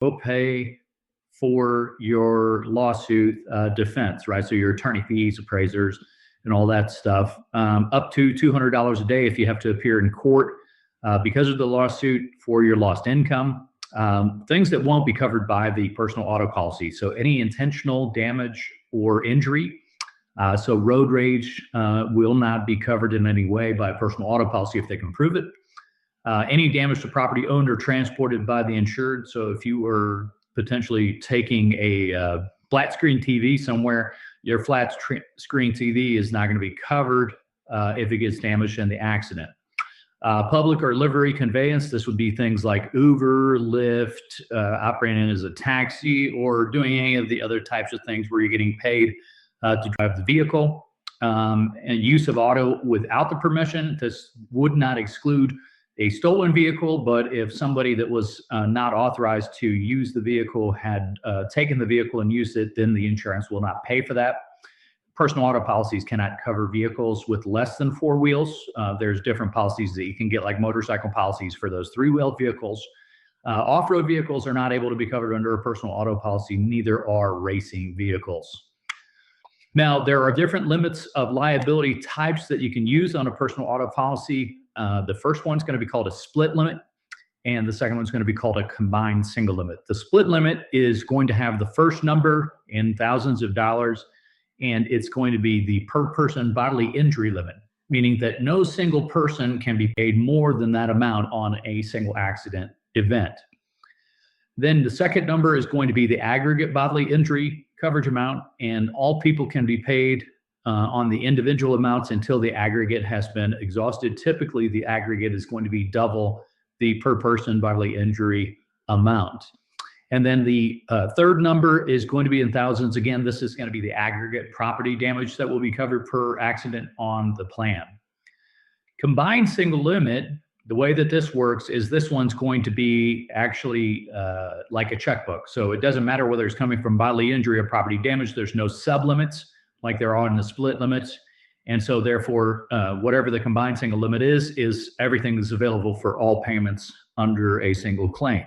will pay for your lawsuit defense, right? So your attorney fees, appraisers, and all that stuff, up to $200 a day if you have to appear in court because of the lawsuit for your lost income. Things that won't be covered by the personal auto policy. So any intentional damage or injury. So road rage will not be covered in any way by a personal auto policy if they can prove it. Any damage to property owned or transported by the insured. So if you were potentially taking a flat screen TV somewhere, your flat screen TV is not going to be covered if it gets damaged in the accident. Public or livery conveyance, this would be things like Uber, Lyft, operating as a taxi, or doing any of the other types of things where you're getting paid to drive the vehicle. And use of auto without the permission, this would not exclude a stolen vehicle, but if somebody that was not authorized to use the vehicle had taken the vehicle and used it, then the insurance will not pay for that. Personal auto policies cannot cover vehicles with less than 4 wheels. There's different policies that you can get, like motorcycle policies for those 3-wheeled vehicles. Off-road vehicles are not able to be covered under a personal auto policy, neither are racing vehicles. Now, there are different limits of liability types that you can use on a personal auto policy. The first one's going to be called a split limit, and the second one's going to be called a combined single limit. The split limit is going to have the first number in thousands of dollars, and it's going to be the per person bodily injury limit, meaning that no single person can be paid more than that amount on a single accident event. Then the second number is going to be the aggregate bodily injury coverage amount, and all people can be paid on the individual amounts until the aggregate has been exhausted. Typically, the aggregate is going to be double the per person bodily injury amount. And then the third number is going to be in thousands. Again, this is going to be the aggregate property damage that will be covered per accident on the plan. Combined single limit, the way that this works is this one's going to be actually like a checkbook. So it doesn't matter whether it's coming from bodily injury or property damage. There's no sublimits like there are in the split limits. And so therefore, whatever the combined single limit is everything that's available for all payments under a single claim.